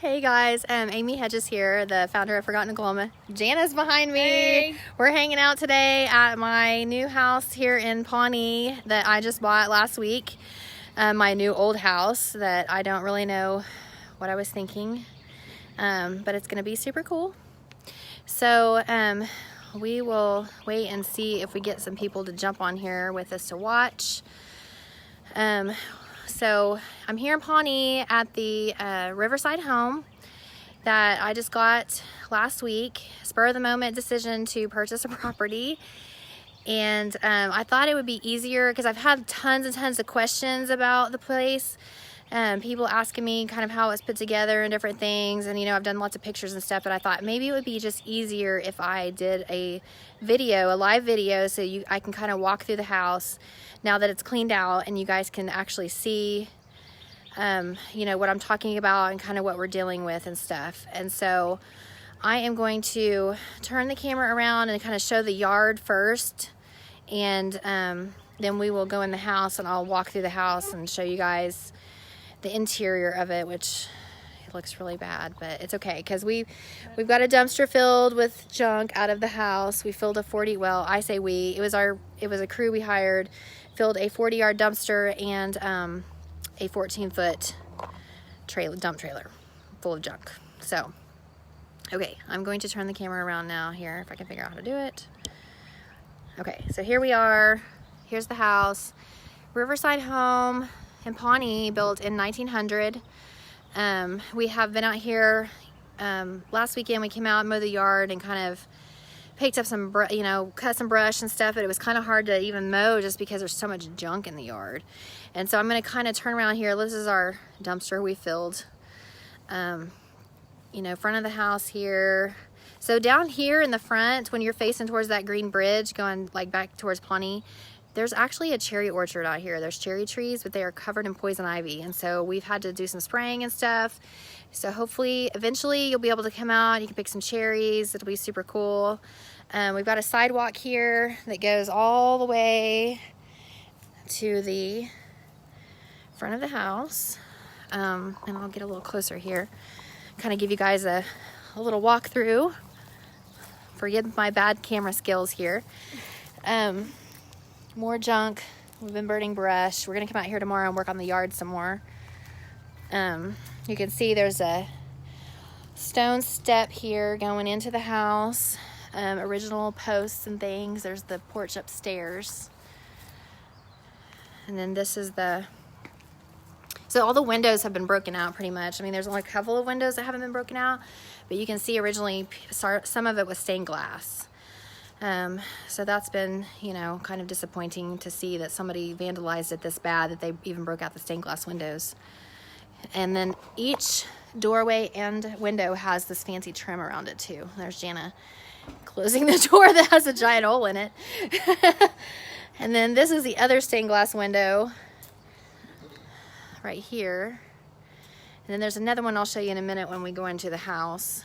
Hey guys, Amy Hedges here, the founder of Forgotten Oklahoma. Jana's behind me. Hey. We're hanging out today at my new house here in Pawnee that I just bought last week. My new old house that I don't really know what I was thinking, but it's going to be super cool. So we will wait and see if we get some people to jump on here with us to watch. So I'm here in Pawnee at the Riverside Home that I just got last week. Spur of the moment decision to purchase a property. And I thought it would be easier because I've had tons and tons of questions about the place. People asking me kind of how it's put together and different things. And, you know, I've done lots of pictures and stuff, but I thought maybe it would be just easier if I did a video, a live video, so I can kind of walk through the house now that it's cleaned out and you guys can actually see, you know, what I'm talking about and kind of what we're dealing with and stuff. And so I am going to turn the camera around and kind of show the yard first. And then we will go in the house and I'll walk through the house and show you guys the interior of it, which it looks really bad, but it's okay because we've got a dumpster filled with junk out of the house. We filled a 40, well, I say we, it was a crew we hired, filled a 40-yard dumpster and a 14-foot dump trailer full of junk. So, okay, I'm going to turn the camera around now here if I can figure out how to do it. Okay, so here we are. Here's the house. Riverside Home in Pawnee, built in 1900. We have been out here last weekend. We came out and mowed the yard and kind of picked up some, you know, cut some brush and stuff, but it was kind of hard to even mow just because there's so much junk in the yard. And so I'm going to kind of turn around here. This is our dumpster we filled. You know, front of the house here. So down here in the front, when you're facing towards that green bridge going like back towards Pawnee, there's actually a cherry orchard out here. There's cherry trees, but they are covered in poison ivy. And so we've had to do some spraying and stuff. So hopefully, eventually you'll be able to come out. You can pick some cherries. It'll be super cool. We've got a sidewalk here that goes all the way to the front of the house. And I'll get a little closer here. Kind of give you guys a little walkthrough. Forgive my bad camera skills here. More junk. We've been burning brush. We're gonna come out here tomorrow and work on the yard some more. You can see there's a stone step here going into the house. Original posts and things. There's the porch upstairs. And then this is so all the windows have been broken out pretty much. I mean, there's only a couple of windows that haven't been broken out, but you can see originally some of it was stained glass. So that's been, you know, kind of disappointing to see that somebody vandalized it this bad that they even broke out the stained glass windows. And then each doorway and window has this fancy trim around it too. There's Jana closing the door that has a giant hole in it. And then this is the other stained glass window right here. And then there's another one I'll show you in a minute when we go into the house.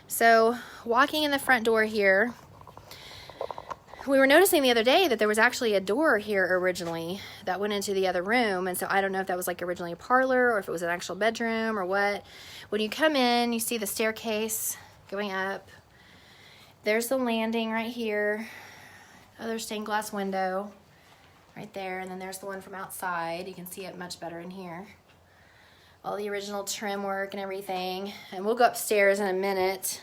So walking in the front door here, we were noticing the other day that there was actually a door here originally that went into the other room. And so I don't know if that was like originally a parlor or if it was an actual bedroom or what. When you come in, you see the staircase going up. There's the landing right here. Other stained glass window right there. And then there's the one from outside. You can see it much better in here. All the original trim work and everything. And we'll go upstairs in a minute.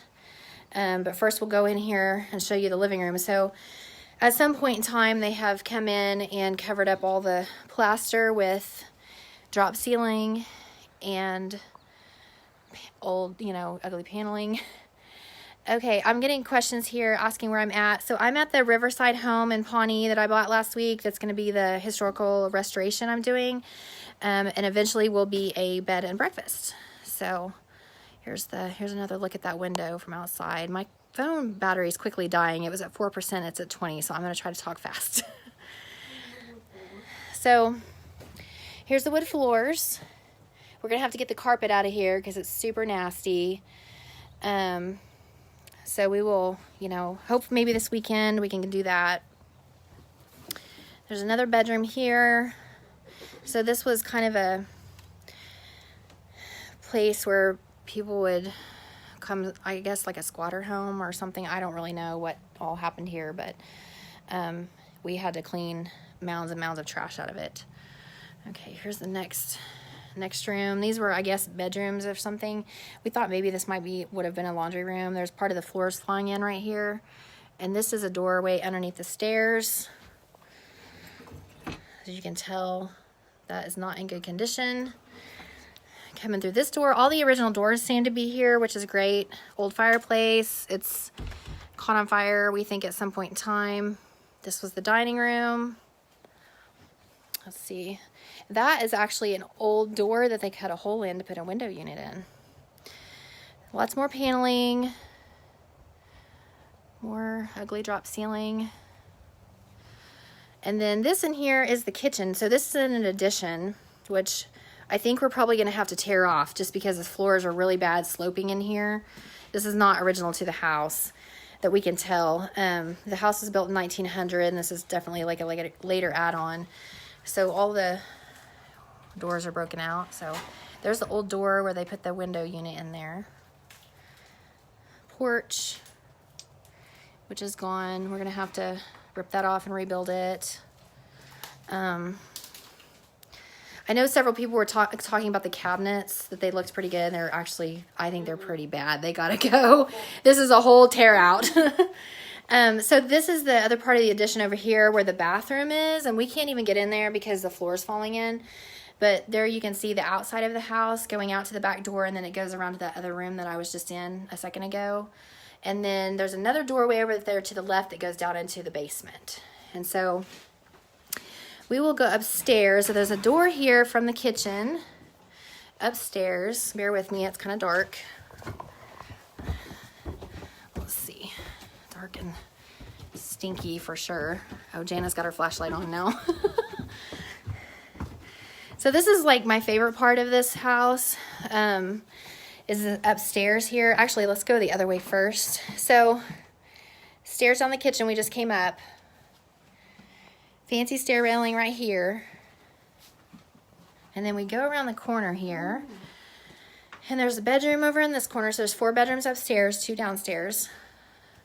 But first we'll go in here and show you the living room. So at some point in time, they have come in and covered up all the plaster with drop ceiling and old, you know, ugly paneling. Okay, I'm getting questions here asking where I'm at. So I'm at the Riverside Home in Pawnee that I bought last week. That's going to be the historical restoration I'm doing. And eventually will be a bed and breakfast. So here's another look at that window from outside. My phone battery is quickly dying. It was at 4%, it's at 20, so I'm going to try to talk fast. So here's the wood floors. We're going to have to get the carpet out of here because it's super nasty. So we will, you know, hope maybe this weekend we can do that. There's another bedroom here. So this was kind of place where people would come, I guess like a squatter home or something. I don't really know what all happened here, but we had to clean mounds and mounds of trash out of it. Okay, here's the next room. These were, I guess, bedrooms or something. We thought maybe this would have been a laundry room. There's part of the floors flying in right here. And this is a doorway underneath the stairs. As you can tell, that is not in good condition. Coming through this door, all the original doors seem to be here, which is great. Old fireplace. It's caught on fire, we think, at some point in time. This was the dining room. Let's see. That is actually an old door that they cut a hole in to put a window unit in. Lots more paneling. More ugly drop ceiling. And then this in here is the kitchen. So this is an addition, which I think we're probably going to have to tear off just because the floors are really bad sloping in here. This is not original to the house that we can tell. The house was built in 1900, and this is definitely like a later add-on. So all the doors are broken out. So there's the old door where they put the window unit in there. Porch, which is gone. We're gonna have to rip that off and rebuild it. I know several people were talking about the cabinets, that they looked pretty good. They're actually, I think they're pretty bad. They gotta go. This is a whole tear out. So this is the other part of the addition over here where the bathroom is, and we can't even get in there because the floor is falling in. But there you can see the outside of the house going out to the back door, and then it goes around to that other room that I was just in a second ago. And then there's another doorway over there to the left that goes down into the basement. And so we will go upstairs. So there's a door here from the kitchen upstairs. Bear with me, it's kind of dark. Let's see. Dark and stinky for sure. Oh, Jana's got her flashlight on now. So this is like my favorite part of this house, is upstairs here. Actually, let's go the other way first. So stairs down the kitchen, we just came up. Fancy stair railing right here. And then we go around the corner here. And there's a bedroom over in this corner. So there's 4 bedrooms upstairs, 2 downstairs.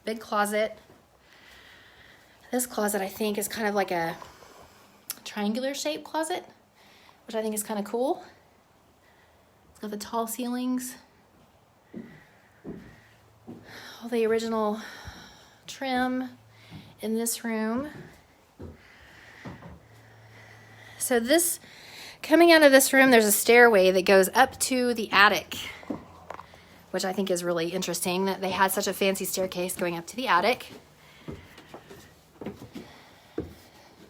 Big closet. This closet, I think, is kind of like a triangular shaped closet, which I think is kind of cool. It's got the tall ceilings. All the original trim in this room. So this, coming out of this room, there's a stairway that goes up to the attic, which I think is really interesting that they had such a fancy staircase going up to the attic.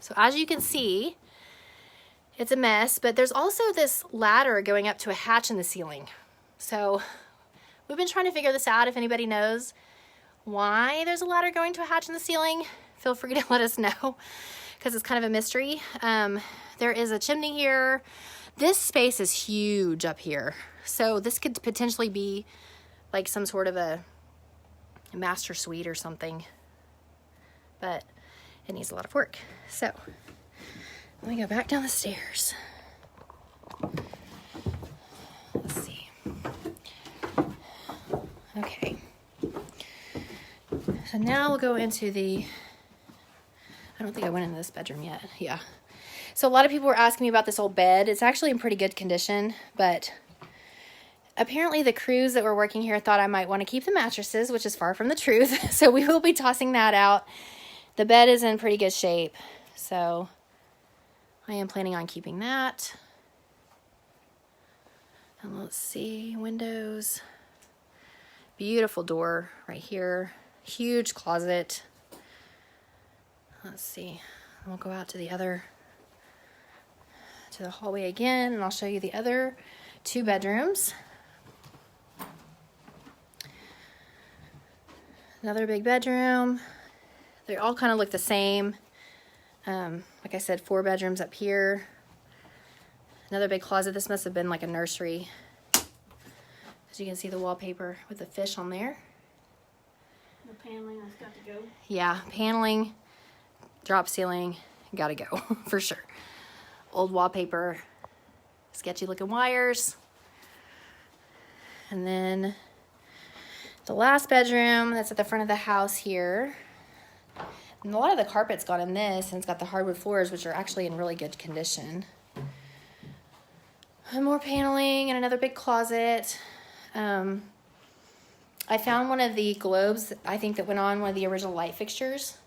So as you can see, it's a mess, but there's also this ladder going up to a hatch in the ceiling. So we've been trying to figure this out. If anybody knows why there's a ladder going to a hatch in the ceiling, feel free to let us know, because it's kind of a mystery. There is a chimney here. This space is huge up here. So this could potentially be like some sort of a master suite or something, but it needs a lot of work. So let me go back down the stairs. Let's see. Okay. So now we'll go into the, I don't think I went into this bedroom yet. Yeah. So a lot of people were asking me about this old bed. It's actually in pretty good condition, but apparently the crews that were working here thought I might want to keep the mattresses, which is far from the truth. So we will be tossing that out. The bed is in pretty good shape, so I am planning on keeping that. And let's see, windows. Beautiful door right here. Huge closet. Let's see. We'll go out to the hallway again, and I'll show you the other 2 bedrooms. Another big bedroom. They all kind of look the same. Like I said, 4 bedrooms up here. Another big closet. This must have been like a nursery. As you can see, the wallpaper with the fish on there. The paneling has got to go. Yeah, paneling, drop ceiling, gotta go for sure. Old wallpaper, sketchy looking wires. And then the last bedroom that's at the front of the house here. And a lot of the carpet's gone in this, and it's got the hardwood floors, which are actually in really good condition. And more paneling and another big closet. I found one of the globes, I think, that went on one of the original light fixtures.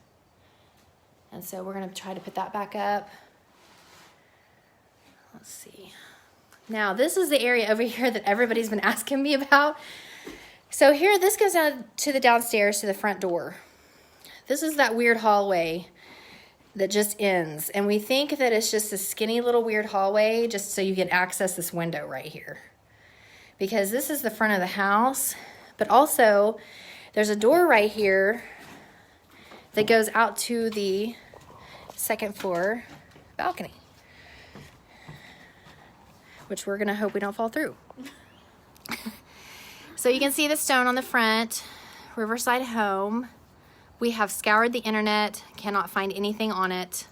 And so we're going to try to put that back up. Let's see. Now, this is the area over here that everybody's been asking me about. So here, this goes down to the downstairs to the front door. This is that weird hallway that just ends. And we think that it's just a skinny little weird hallway just so you can access this window right here. Because this is the front of the house. But also, there's a door right here that goes out to the second floor balcony, which we're gonna hope we don't fall through. So you can see the stone on the front, Riverside Home. We have scoured the internet, cannot find anything on it.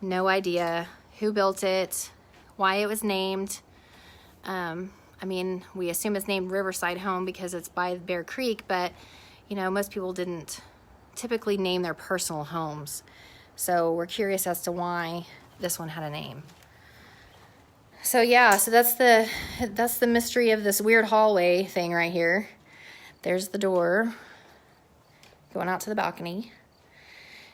No idea who built it, why it was named. I mean, we assume it's named Riverside Home because it's by Bear Creek, but you know, most people didn't typically name their personal homes. So we're curious as to why this one had a name. So yeah, so that's the mystery of this weird hallway thing right here. There's the door going out to the balcony.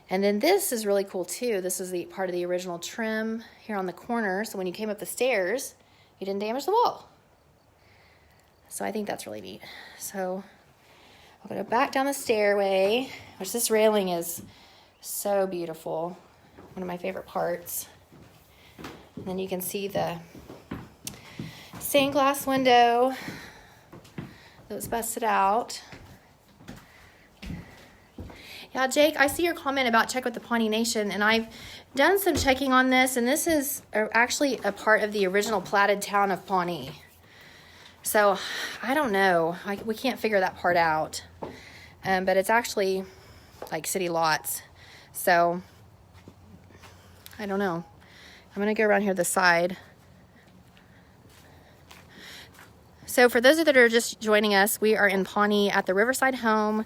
And then this is really cool too. This is the part of the original trim here on the corner. So when you came up the stairs, you didn't damage the wall. So I think that's really neat. So I'm gonna back down the stairway, which this railing is so beautiful. One of my favorite parts. And then you can see the stained glass window that was busted out. Yeah, Jake, I see your comment about check with the Pawnee Nation, and I've done some checking on this, and this is actually a part of the original platted town of Pawnee. So, I don't know. We can't figure that part out. But it's actually like city lots. So, I don't know. I'm going to go around here to the side. So, for those that are just joining us, we are in Pawnee at the Riverside Home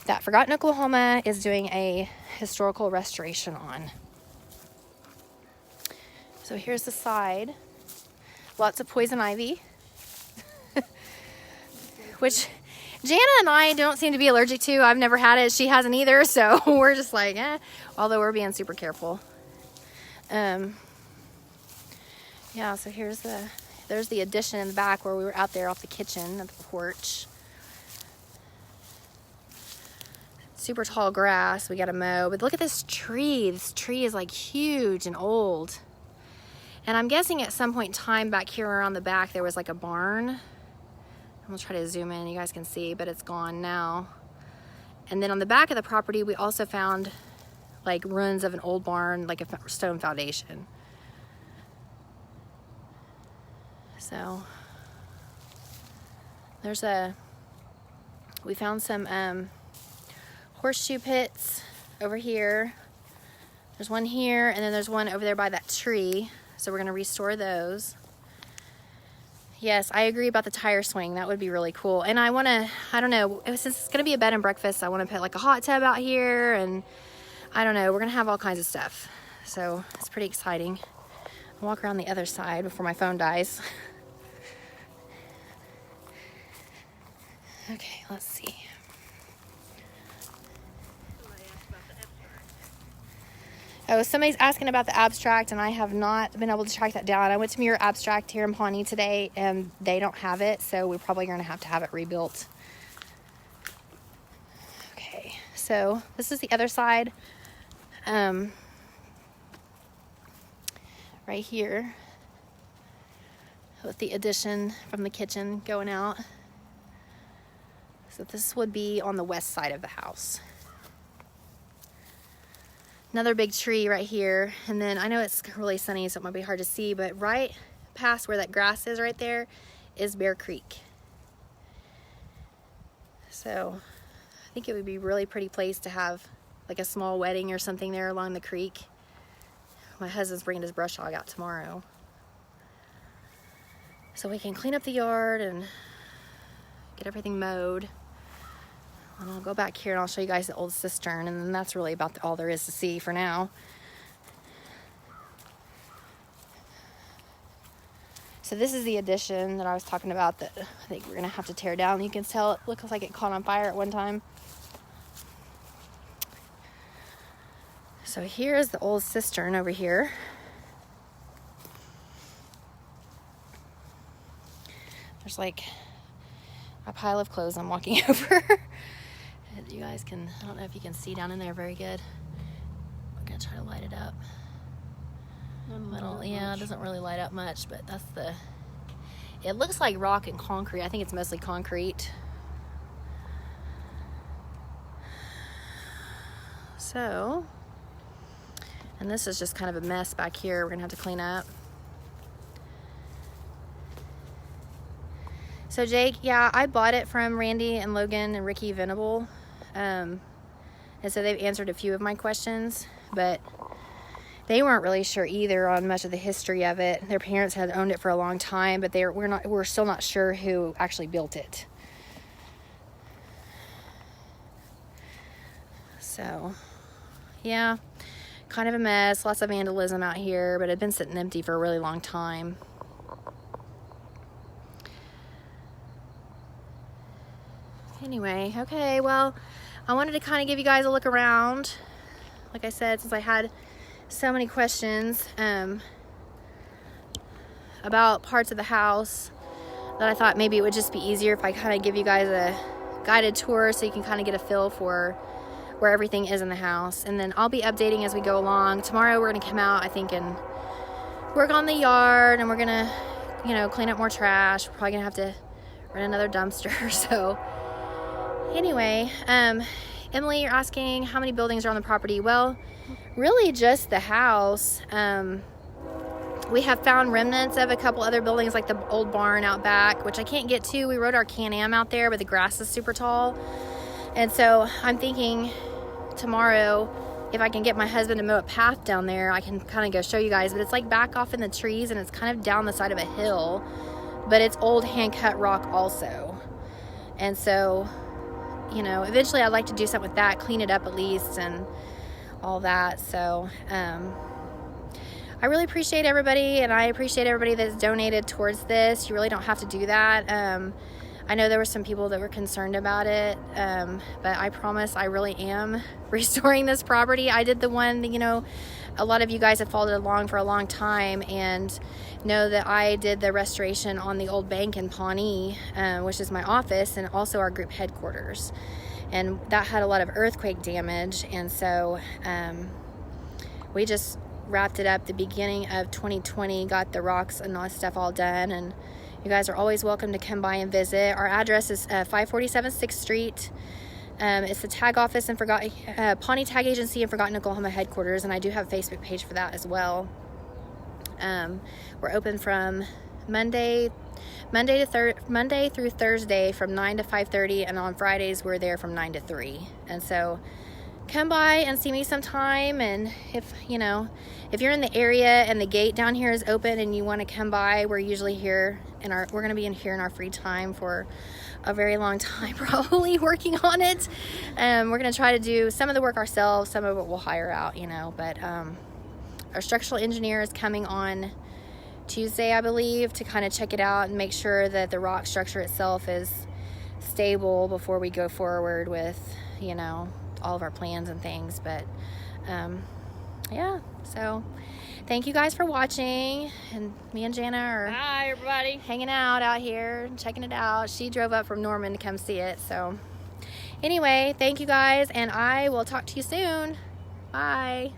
that Forgotten Oklahoma is doing a historical restoration on. So, here's the side. Lots of poison ivy. Which Jana and I don't seem to be allergic to. I've never had it. She hasn't either. So we're just like, eh. Although we're being super careful. Yeah, so there's the addition in the back where we were out there off the kitchen at the porch. Super tall grass. We got to mow. But look at this tree. This tree is like huge and old. And I'm guessing at some point in time back here around the back there was like a barn. I'm gonna try to zoom in, you guys can see, but it's gone now. And then on the back of the property, we also found like ruins of an old barn, like a stone foundation. So we found some horseshoe pits over here. There's one here, and then there's one over there by that tree. So we're gonna restore those. Yes, I agree about the tire swing. That would be really cool. And I don't know, since it's going to be a bed and breakfast, I want to put like a hot tub out here. And I don't know, we're going to have all kinds of stuff. So it's pretty exciting. I'll walk around the other side before my phone dies. Okay, let's see. Oh, somebody's asking about the abstract, and I have not been able to track that down. I went to Mirror Abstract here in Pawnee today, and they don't have it, so we're probably going to have it rebuilt. Okay, so this is the other side. Right here, with the addition from the kitchen going out. So this would be on the west side of the house. Another big tree right here, and then I know it's really sunny, so it might be hard to see, but right past where that grass is right there is Bear Creek. So I think it would be a really pretty place to have like a small wedding or something there along the creek. My husband's bringing his brush hog out tomorrow, so we can clean up the yard and get everything mowed. And I'll go back here and I'll show you guys the old cistern, and then that's really about all there is to see for now. So this is the addition that I was talking about that I think we're gonna have to tear down. You can tell it looks like it caught on fire at one time. So here's the old cistern over here. There's like a pile of clothes I'm walking over. You guys can, I don't know if you can see down in there very good. I'm gonna try to light it up. Yeah, it doesn't really light up much, but that's the, it looks like rock and concrete. I think it's mostly concrete. So, and this is just kind of a mess back here we're gonna have to clean up. So Jake, yeah, I bought it from Randy and Logan and Ricky Venable. And so they've answered a few of my questions, but they weren't really sure either on much of the history of it. Their parents had owned it for a long time, but we're still not sure who actually built it. So, yeah, kind of a mess. Lots of vandalism out here, but it had been sitting empty for a really long time. Anyway, okay, well, I wanted to kind of give you guys a look around. Like I said, since I had so many questions about parts of the house, that I thought maybe it would just be easier if I kind of give you guys a guided tour so you can kind of get a feel for where everything is in the house. And then I'll be updating as we go along. Tomorrow we're going to come out, I think, and work on the yard, and we're going to, you know, clean up more trash. We're probably going to have to rent another dumpster. So anyway, Emily, you're asking how many buildings are on the property. Well, really just the house. We have found remnants of a couple other buildings, like the old barn out back, which I can't get to. We rode our Can-Am out there, but the grass is super tall. And so I'm thinking tomorrow, if I can get my husband to mow a path down there, I can kind of go show you guys. But it's like back off in the trees, and it's kind of down the side of a hill, but it's old hand-cut rock also. And so, you know, eventually I'd like to do something with that, clean it up at least, and all that. So I really appreciate everybody, and I appreciate everybody that's donated towards this. You really don't have to do that. I know there were some people that were concerned about it, but I promise I really am restoring this property. I did the one that, you know, a lot of you guys have followed along for a long time and know that I did the restoration on the old bank in Pawnee, which is my office and also our group headquarters. And that had a lot of earthquake damage, and so we just wrapped it up the beginning of 2020, got the rocks and all that stuff all done, and you guys are always welcome to come by and visit. Our address is 547 6th Street. It's the tag office and Pawnee Tag Agency in Forgotten, Oklahoma headquarters, and I do have a Facebook page for that as well. We're open from Monday through Thursday from 9 to 5:30, and on Fridays we're there from 9 to 3. And so come by and see me sometime, and if you're in the area and the gate down here is open and you want to come by, we're usually here we're going to be in here in our free time for a very long time, probably working on it. We're going to try to do some of the work ourselves, some of it we'll hire out, but our structural engineer is coming on Tuesday, I believe, to kind of check it out and make sure that the rock structure itself is stable before we go forward with, all of our plans and things. But yeah, so thank you guys for watching, and me and Jana are Hi, everybody. hanging out here, checking it out. She drove up from Norman to come see it. So anyway, thank you guys, and I will talk to you soon. Bye.